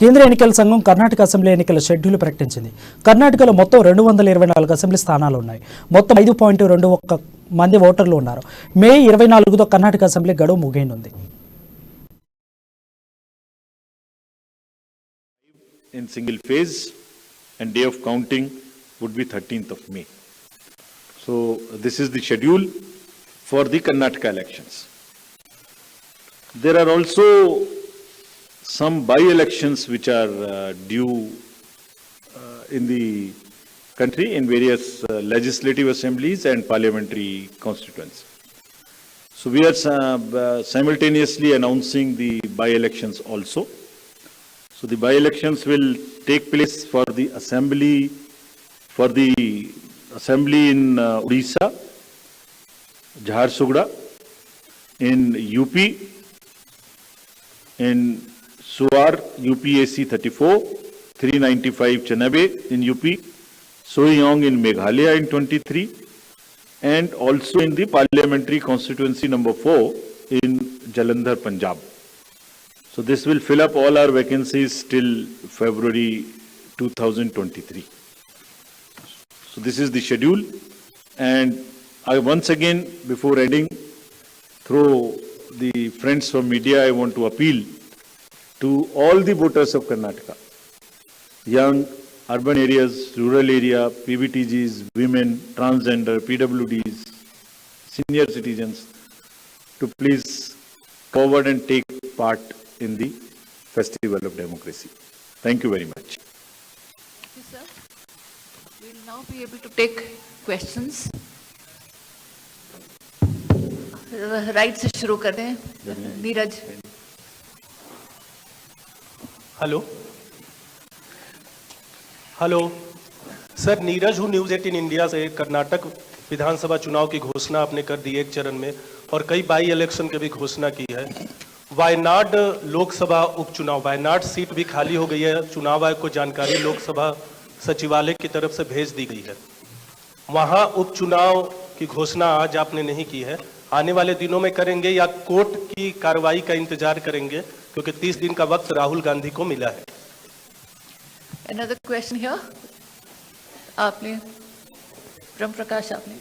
కేంద్ర ఎన్నికల సంఘం కర్ణాటక అసెంబ్లీ ఎన్నికల షెడ్యూల్ ప్రకటించింది. కర్ణాటకలో మొత్తం 224 అసెంబ్లీ స్థానాలు ఉన్నాయి. మొత్తం 5.21 మంది ఓటర్లు ఉన్నారు. మే 24తో కర్ణాటక అసెంబ్లీ గడువు ముగియనుంది. In single phase and day of counting would be 13th of May. So this is the schedule for the Karnataka elections. There are also some by-elections which are due in the country in various legislative assemblies and parliamentary constituencies. So we are simultaneously announcing the by-elections also. So the by-elections will take place for the assembly in Odisha, Jharsuguda, in UP, in Suar, UPAC 34, 395 Chanabe in UP, Soiyong in Meghalaya in 23, and also in the parliamentary constituency number 4 in Jalandhar, Punjab. So this will fill up all our vacancies till February 2023. So this is the schedule, and I once again, before ending, through the friends from media, I want to appeal to all the voters of Karnataka, young, urban areas, rural area, PBTGs, women, transgender, PWDs, senior citizens, to please forward and take part in the festival of democracy. Thank you very much. Thank you, sir. We will now be able to take questions. Right से शुरू करते हैं. Neeraj. Hello sir, Neeraj हूँ, news 18 India से. कर्नाटक विधानसभा चुनाव की घोषणा आपने कर दी एक चरण में, और कई बाई इलेक्शन की भी घोषणा की है. वायनाड लोकसभा उपचुनाव, वायनाड सीट भी खाली हो गई है. चुनाव आयोग को जानकारी लोकसभा सचिवालय की तरफ से भेज दी गई है. वहां उपचुनाव की घोषणा आज आपने नहीं की है. आने वाले दिनों में करेंगे या कोर्ट की कार्रवाई का इंतजार करेंगे, क्योंकि 30 दिन का वक्त राहुल गांधी को मिला है. Another question here. आपने ब्रह्म प्रकाश आपने.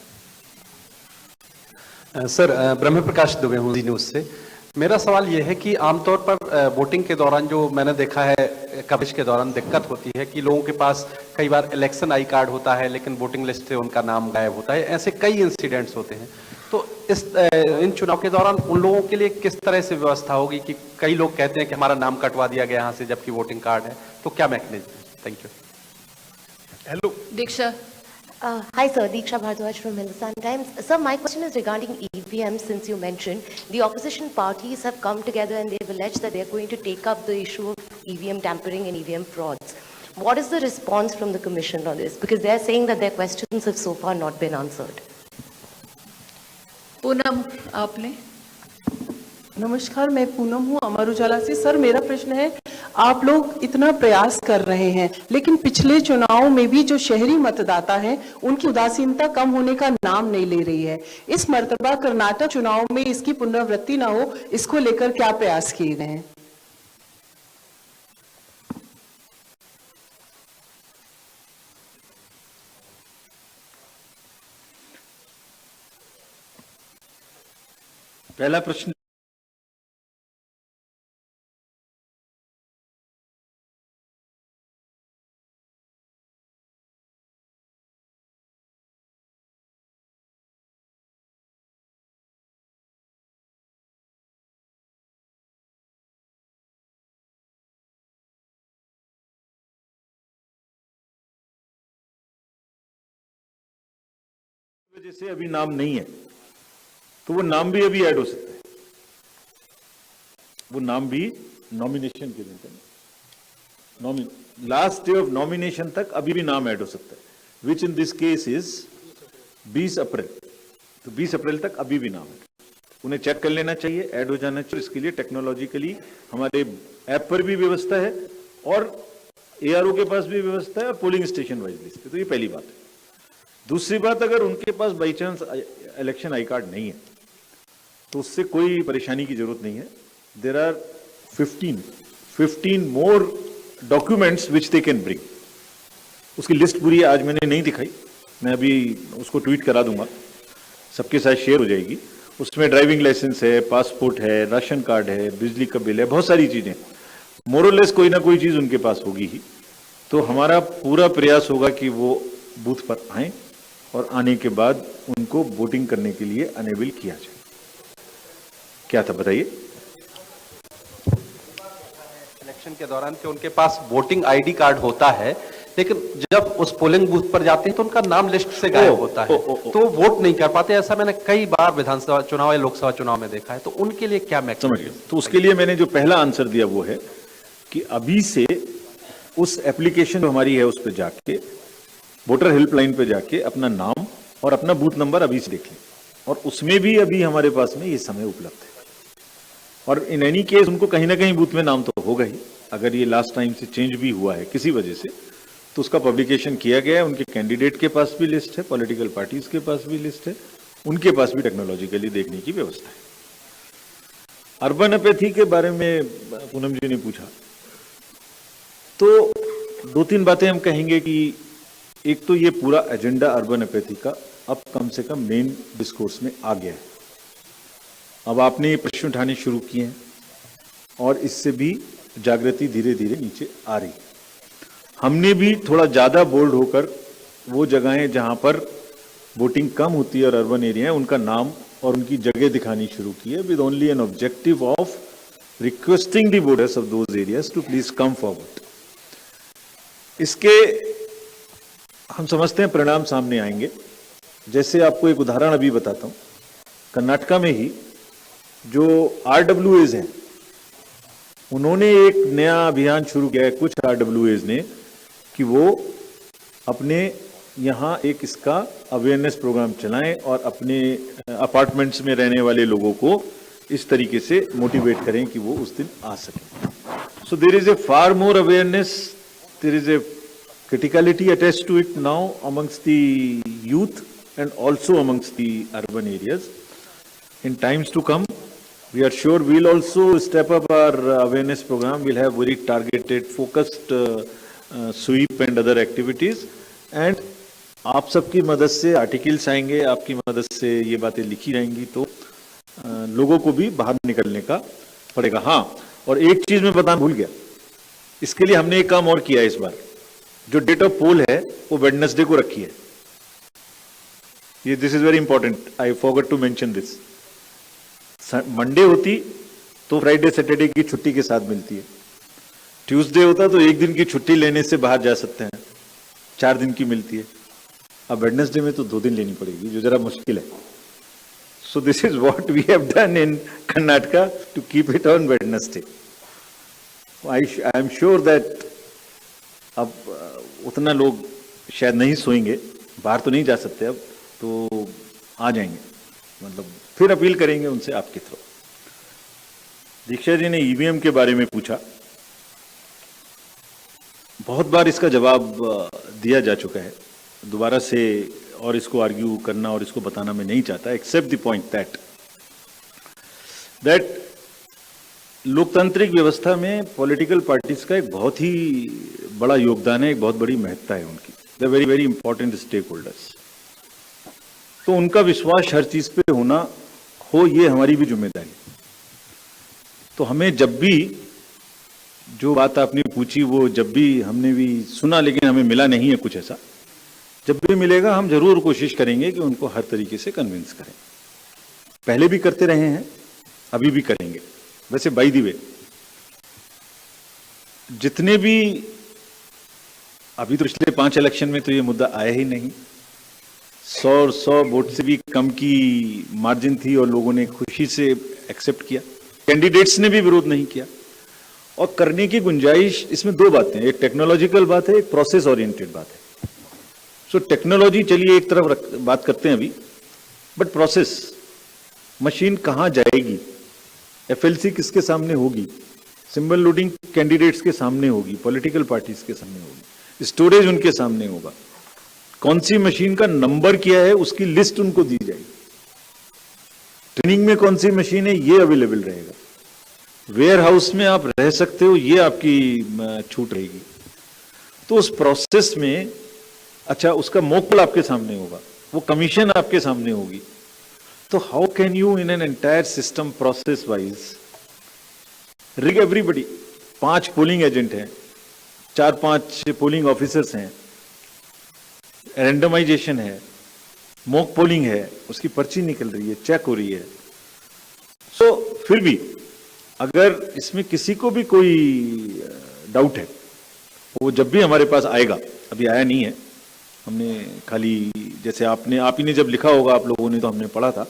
सर, ब्रह्म प्रकाश दुबे हूँ न्यूज़ से. मेरा सवाल यह है कि आमतौर पर वोटिंग के दौरान जो मैंने देखा है, कवरेज के दौरान दिक्कत होती है कि लोगों के पास कई बार इलेक्शन आई कार्ड होता है लेकिन वोटिंग लिस्ट से उनका नाम गायब होता है. ऐसे कई इंसिडेंट्स होते हैं. तो इन चुनाव के दौरान उन लोगों के लिए किस तरह से व्यवस्था होगी कि कई लोग कहते हैं कि हमारा नाम कटवा दिया गया यहाँ से जबकि वोटिंग कार्ड है, तो क्या mechanism? Thank you. Hello Diksha. Hi sir, Diksha Bhardwaj from Hindustan Times. Sir, my question is regarding EVM. Since you mentioned the opposition parties have come together and they've alleged that they're going to take up the issue of EVM tampering and EVM frauds. What is the response from the commission on this? Because they're saying that their questions have so far not been answered. Poonam आपने. नमस्कार, मैं पूनम हूँ अमर उजाला से. Sir, मेरा प्रश्न है, आप लोग इतना प्रयास कर रहे हैं लेकिन पिछले चुनाव में भी जो शहरी मतदाता हैं उनकी उदासीनता कम होने का नाम नहीं ले रही है. इस मर्तबा कर्नाटक चुनाव में इसकी पुनरावृत्ति ना हो, इसको लेकर क्या प्रयास किए गए हैं? पहला प्रश्न वजह से अभी नाम नहीं है, तो वो नाम भी अभी ऐड हो सकता है. वो नाम भी नॉमिनेशन के दिन, लास्ट डे ऑफ नॉमिनेशन तक अभी भी नाम ऐड हो सकता है, विच इन दिस केस इज 20 अप्रैल. तो 20 अप्रैल तक अभी भी नाम है. उन्हें चेक कर लेना चाहिए, ऐड हो जाना चाहिए. इसके लिए टेक्नोलॉजिकली हमारे ऐप पर भी व्यवस्था है और एआरओ के पास भी व्यवस्था है और पोलिंग स्टेशन वाइज लिस्ट. तो ये पहली बात है. दूसरी बात, अगर उनके पास by chance election I card नहीं है तो उससे कोई परेशानी की जरूरत नहीं है. There are 15 more documents which they can bring. उसकी लिस्ट पूरी आज मैंने नहीं दिखाई, मैं अभी उसको ट्वीट करा दूंगा, सबके साथ शेयर हो जाएगी। उसमें ड्राइविंग लाइसेंस है, पासपोर्ट है, राशन कार्ड है, बिजली का बिल है, बहुत सारी चीजें। मोरलेस कोई ना कोई चीज उनके पास होगी ही। तो हमारा पूरा प्रयास होगा कि वो बूथ पर आए और आने के बाद उनको वोटिंग करने के लिए अनेबल किया जाए। क्या था बताइए? इलेक्शन के दौरान कि उनके पास वोटिंग आईडी कार्ड होता है, लेकिन जब उस पोलिंग बूथ पर जाते हैं तो उनका नाम लिस्ट से गायब होता है, तो वोट नहीं कर पाते। ऐसा मैंने कई बार विधानसभा चुनाव या लोकसभा चुनाव में देखा है। तो उनके लिए क्या मैकेनिज्म? तो उसके लिए मैंने जो पहला आंसर दिया वो है कि अभी से उस एप्लीकेशन जो हमारी है उस पर जाके, वोटर हेल्पलाइन पे जाके अपना नाम और अपना बूथ नंबर अभी से देख लें, और उसमें भी अभी हमारे पास में ये समय उपलब्ध है। और इन एनी केस उनको कहीं ना कहीं बूथ में नाम तो होगा ही। अगर ये लास्ट टाइम से चेंज भी हुआ है किसी वजह से, तो उसका पब्लिकेशन किया गया है। उनके कैंडिडेट के पास भी लिस्ट है, पॉलिटिकल पार्टीज के पास भी लिस्ट है, उनके पास भी टेक्नोलॉजिकली देखने की व्यवस्था है। अर्बन एपैथी के बारे में पूनम जी ने पूछा, तो दो तीन बातें हम कहेंगे कि एक तो ये पूरा एजेंडा अर्बन एपैथी का अब कम से कम मेन डिस्कोर्स में आ गया है। अब आपने ये प्रश्न उठाने शुरू किए हैं और इससे भी जागृति धीरे धीरे नीचे आ रही है। हमने भी थोड़ा ज्यादा बोल्ड होकर वो जगहें जहां पर वोटिंग कम होती है और अर्बन एरिया है, उनका नाम और उनकी जगह दिखानी शुरू की है, with only an objective of requesting the voters of those areas to please come forward. इसके हम समझते हैं परिणाम सामने आएंगे। जैसे आपको एक उदाहरण अभी बताता हूं, कर्नाटका में ही जो RWAs हैं, उन्होंने एक नया अभियान शुरू किया है, कुछ RWAs ने, कि वो अपने यहाँ एक इसका अवेयरनेस प्रोग्राम चलाएं और अपने अपार्टमेंट्स में रहने वाले लोगों को इस तरीके से मोटिवेट करें कि वो उस दिन आ सकें। So there is a far more awareness, there is a criticality attached to it now amongst the youth and also amongst the urban areas. In times to come, we are sure we'll also step up our awareness program. We'll have very targeted, focused sweep and other activities. And आप सबकी मदद से articles आएंगे, आपकी मदद से ये बातें लिखी रहेंगी, तो लोगों को भी बाहर निकलने का पड़ेगा। हाँ, और एक चीज मैं बताना भूल गया, इसके लिए हमने एक काम और किया इस बार। जो डेट ऑफ पोल है वो वेडनेसडे को रखी है। ये this is very important, I forgot to mention this. Monday होती तो फ्राइडे सैटरडे की छुट्टी के साथ मिलती है, ट्यूसडे होता तो एक दिन की छुट्टी लेने से बाहर जा सकते हैं, 4 दिन की मिलती है। अब वेडनेसडे में तो 2 दिन लेनी पड़ेगी, जो जरा मुश्किल है। So this is what we have done in Karnataka to keep it on Wednesday. I am sure that अब उतना लोग शायद नहीं सोएंगे, बाहर तो नहीं जा सकते अब, तो आ जाएंगे, मतलब फिर अपील करेंगे उनसे आपके थ्रू। दीक्षा जी ने ईवीएम के बारे में पूछा, बहुत बार इसका जवाब दिया जा चुका है, दोबारा से और इसको आर्ग्यू करना और इसको बताना मैं नहीं चाहता, एक्सेप्ट द पॉइंट दैट लोकतांत्रिक व्यवस्था में पॉलिटिकल पार्टीज का एक बहुत ही बड़ा योगदान है, एक बहुत बड़ी महत्ता है उनकी। They very very important stakeholders. तो उनका विश्वास हर चीज पे होना हो, ये हमारी भी जिम्मेदारी। तो हमें जब भी जो बात आपने पूछी, वो जब भी हमने भी सुना, लेकिन हमें मिला नहीं है कुछ ऐसा, जब भी मिलेगा हम जरूर कोशिश करेंगे कि उनको हर तरीके से कन्विंस करें। पहले भी करते रहे हैं, अभी भी करेंगे। वैसे बाय द वे, जितने भी अभी तो पिछले 5 इलेक्शन में तो ये मुद्दा आया ही नहीं, 100 वोट से भी कम की मार्जिन थी और लोगों ने खुशी से एक्सेप्ट किया, कैंडिडेट्स ने भी विरोध नहीं किया। और करने की गुंजाइश, इसमें 2 बातें, एक टेक्नोलॉजिकल बात है, एक प्रोसेस ओरिएंटेड बात है। सो टेक्नोलॉजी चलिए एक तरफ बात करते हैं अभी, बट प्रोसेस, मशीन कहां जाएगी, FLC किसके सामने होगी, सिंबल लोडिंग कैंडिडेट्स के सामने होगी, पॉलिटिकल पार्टीज के सामने होगी, स्टोरेज उनके सामने होगा, कौन सी मशीन का नंबर क्या है उसकी लिस्ट उनको दी जाएगी, ट्रेनिंग में कौन सी मशीन है ये अवेलेबल रहेगा। वेयर हाउस में आप रह सकते हो, ये आपकी छूट रहेगी। तो उस प्रोसेस में अच्छा, उसका मोकल आपके सामने होगा, वो कमीशन आपके सामने होगी। तो how can you in an entire system process wise rig everybody? 5 polling agent हैं, 4-5 पोलिंग ऑफिसर्स हैं, रैंडमाइजेशन है, मॉक पोलिंग है, उसकी पर्ची निकल रही है, चेक हो रही है। सो फिर भी अगर इसमें किसी को भी कोई डाउट है, वो जब भी हमारे पास आएगा, अभी आया नहीं है, हमने खाली जैसे आप ही ने जब लिखा होगा आप लोगों ने, तो हमने पढ़ा था,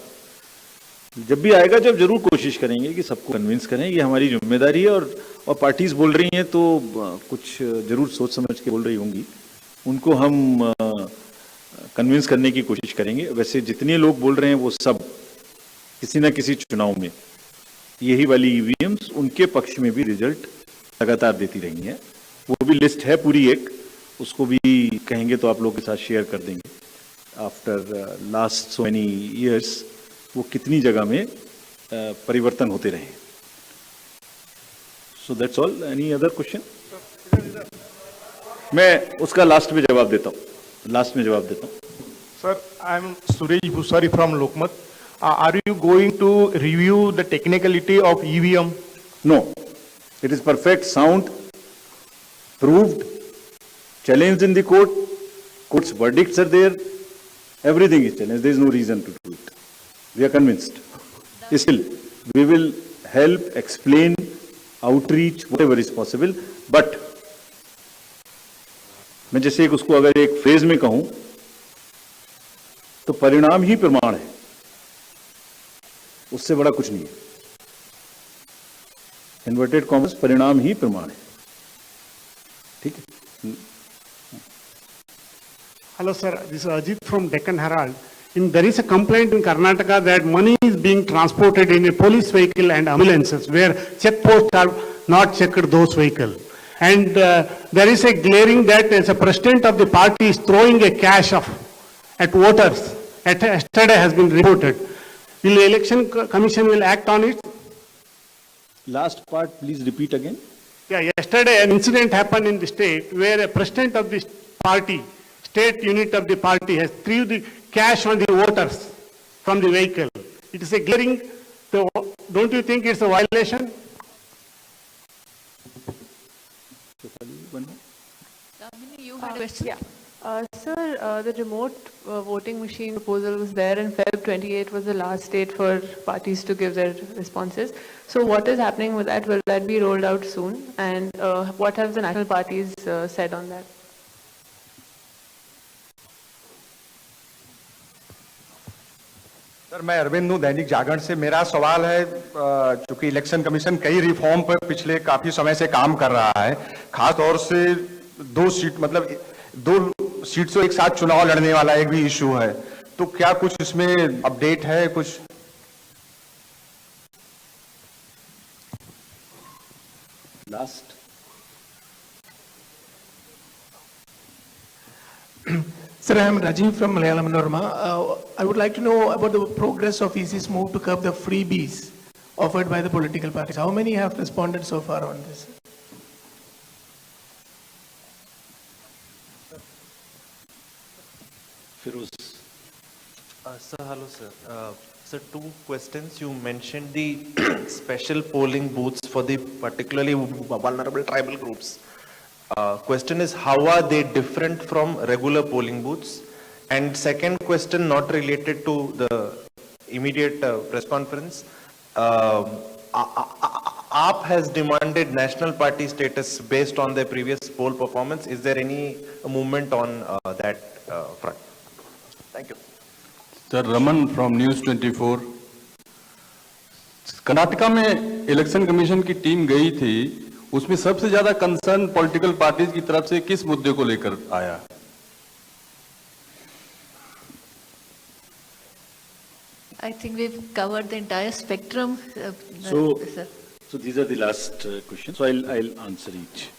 जब भी आएगा जब जरूर कोशिश करेंगे कि सबको कन्विंस करें, ये हमारी जिम्मेदारी है। और पार्टीज बोल रही हैं तो कुछ जरूर सोच समझ के बोल रही होंगी, उनको हम कन्विंस करने की कोशिश करेंगे। वैसे जितने लोग बोल रहे हैं वो सब किसी ना किसी चुनाव में यही वाली ईवीएम्स उनके पक्ष में भी रिजल्ट लगातार देती रही हैं। वो भी लिस्ट है पूरी एक, उसको भी कहेंगे तो आप लोगों के साथ शेयर कर देंगे। After last so many years वो कितनी जगह में परिवर्तन होते रहे। So that's all. Any other question? मैं उसका लास्ट में जवाब देता हूँ, Sir, I am Suresh Bhusari from Lokmat. Are you going to review the technicality of EVM? No, it is perfect, sound, proved, challenged in the court. Court's verdicts are there. Everything is challenged. There is no reason to do it. We are convinced. Still, we will help, explain, outreach, whatever is possible. But मैं जैसे एक उसको अगर एक phrase में कहूं तो परिणाम ही प्रमाण है, उससे बड़ा कुछ नहीं है। इन्वर्टेड कॉमर्स, परिणाम ही प्रमाण है। ठीक है। Hello sir, this is Ajit from Deccan Herald. There is a complaint in Karnataka that money is being transported in a police vehicle and ambulances where checkposts are not checked those vehicles. And there is a glaring that as a president of the party is throwing a cash at voters. Yesterday has been reported. Will the election commission will act on it? Last part, please repeat again. Yeah, yesterday an incident happened in the state where a president of the party, state unit of the party has threw the cash on the voters from the vehicle. It is a glaring, don't you think it's a violation? Damini, you had a question? Sir, the remote voting machine proposal was there, and Feb 28 was the last date for parties to give their responses. So what is happening with that? Will that be rolled out soon? And what have the national parties said on that? Sir, मैं अरविंद हूँ, दैनिक जागरण से। मेरा सवाल है, चूंकि election commission कई reform पर पिछले काफी समय से काम कर रहा है, खास तौर से 2 सीट से एक साथ चुनाव लड़ने वाला एक भी इशू है, तो क्या कुछ इसमें अपडेट है कुछ? Last. Sir, I am Rajiv from Malayalam Norma. I would like to know about the progress of EC's move to curb the freebies offered by the political parties. How many have responded so far on this? Firoz. Sir, hello sir. Sir, 2 questions. You mentioned the special polling booths for the particularly vulnerable tribal groups. Question is, how are they different from regular polling booths? And second question, not related to the immediate press conference. AAP has demanded national party status based on their previous poll performance. Is there any movement on that front? Thank you. Sir, Raman from News 24. Karnataka में election commission की team गई थी, उसमें सबसे ज्यादा concern political parties की तरफ से किस मुद्दे को लेकर आया? I think we've covered the entire spectrum. So these are the last questions. So I'll answer each.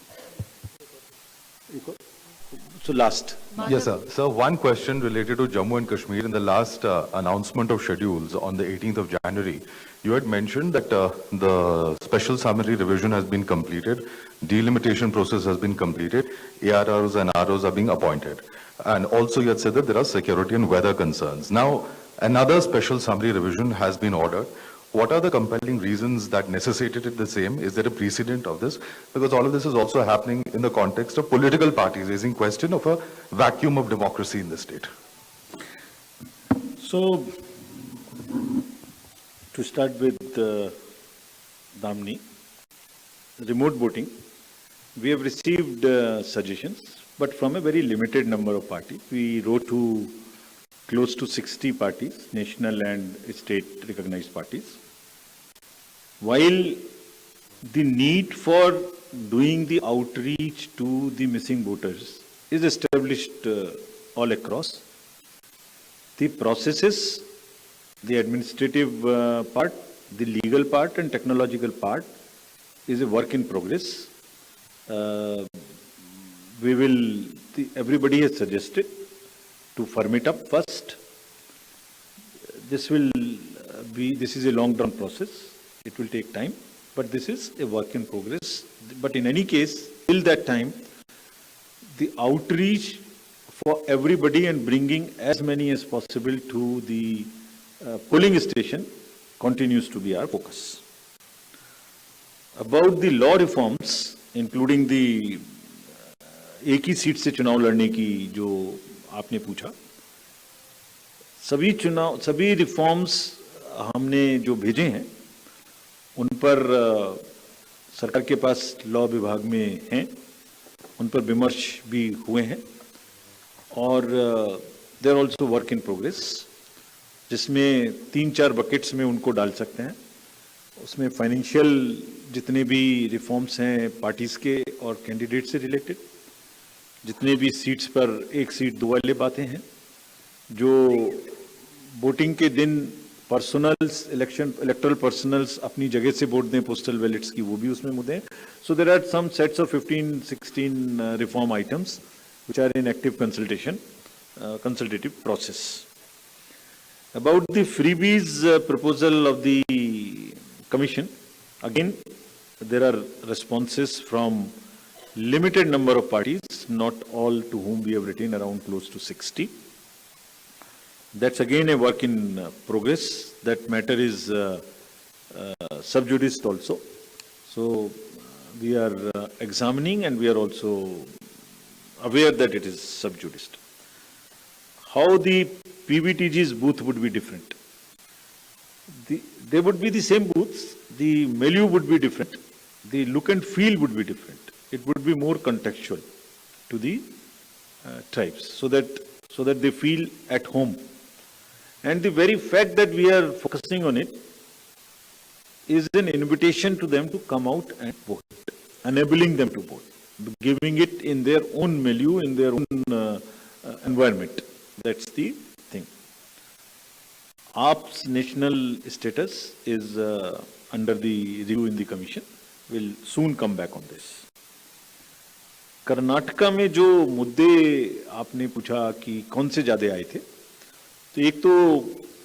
So last. Yes, sir. Sir, one question related to Jammu and Kashmir. In the last announcement of schedules on the 18th of January, you had mentioned that the special summary revision has been completed, delimitation process has been completed, ARRs and ROs are being appointed. And also you had said that there are security and weather concerns. Now, another special summary revision has been ordered. What are the compelling reasons that necessitated the same? Is there a precedent of this? Because all of this is also happening in the context of political parties raising question of a vacuum of democracy in the state. So, to start with Damni, remote voting, we have received suggestions, but from a very limited number of parties. We wrote to close to 60 parties, national and state recognized parties. While the need for doing the outreach to the missing voters is established all across, the processes, the administrative part, the legal part and technological part is a work in progress. Everybody has suggested to firm it up first. This is a long-term process. It will take time, but this is a work in progress. But in any case, till that time, the outreach for everybody and bringing as many as possible to the polling station continues to be our focus. About the law reforms, including the एक ही seat से चुनाव लड़ने की जो आपने पूछा, सभी reforms हमने जो भेजे हैं उन पर सरकार के पास लॉ विभाग में हैं, उन पर विमर्श भी हुए हैं और they are also work in progress, जिसमें 3-4 बकेट्स में उनको डाल सकते हैं. उसमें फाइनेंशियल जितने भी रिफॉर्म्स हैं पार्टीज के और कैंडिडेट से रिलेटेड, जितने भी सीट्स पर एक सीट दो वाले बातें हैं, जो वोटिंग के दिन पर्सनल्स इलेक्टरल पर्सनल्स अपनी जगह से वोट दें पोस्टल बैलेट्स की, वो भी उसमें मुद्दे हैं. So there are some sets of 15-16 reform items which are in active consultative process. About the freebies proposal of the commission, again there are responses from limited number of parties, not all to whom we have written, around close to 60. That's again a work in progress. That matter is sub judice also. So we are examining and we are also aware that it is sub judice. How the PVTG's booth would be different? They would be the same booths, the milieu would be different, the look and feel would be different. It would be more contextual to the tribes, so that they feel at home. And the very fact that we are focusing on it is an invitation to them to come out and vote, enabling them to vote, giving it in their own milieu, in their own environment. That's the thing. AAP's national status is under the review in the commission. We'll soon come back on this. Karnataka में जो मुद्दे आपने पूछा कि कौन से ज्यादा आए थे, तो एक तो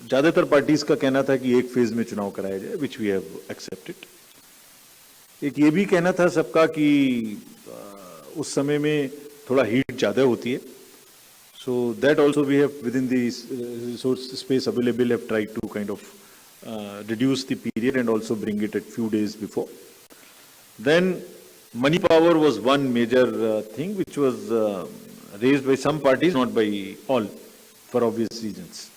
ज्यादातर पार्टीज का कहना था कि एक फेज में चुनाव कराया जाए, which we have accepted. एक ये भी कहना था सबका कि उस समय में थोड़ा हीट ज्यादा होती है. So that also we have, within the resource space available, have tried to kind of reduce the period and also bring it at few days before. Then money power was one major thing which was raised by some parties, not by all, for obvious reasons.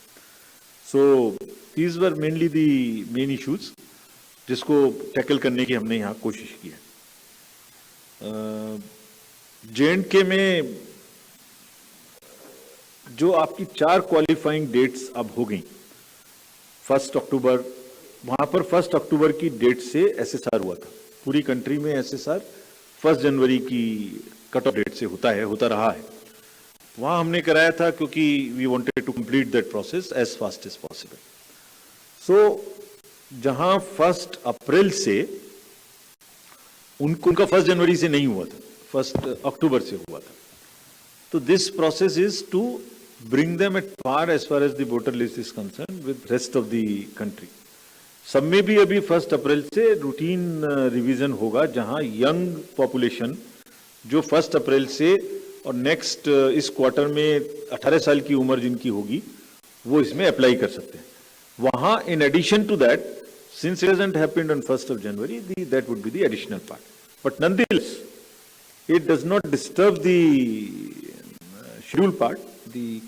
So these were mainly the main issues जिसको tackle करने की हमने यहाँ कोशिश की है. J&K में जो आपकी 4 क्वालिफाइंग डेट्स अब हो गई, 1 अक्टूबर, वहां पर 1 अक्टूबर की डेट से एसएसआर हुआ था. पूरी कंट्री में एसएसआर 1 जनवरी की कट ऑफ डेट से होता रहा है. वहां हमने कराया था क्योंकि we wanted to complete that process as fast as possible. So जहां 1 अप्रैल से उनका 1 जनवरी से नहीं हुआ था, 1 अक्टूबर से हुआ था. So this process is to bring them at par as far as the voter list is concerned with rest of the country. सब में भी अभी 1 अप्रैल से रूटीन रिवीजन होगा, जहां यंग पॉपुलेशन जो 1 अप्रैल से और नेक्स्ट इस क्वार्टर में 18 साल की उम्र जिनकी होगी वो इसमें अप्लाई कर सकते हैं. वहां in addition to that, since it hasn't happened on 1st of January, that would be the additional part. But nonetheless, it does not disturb the schedule part. The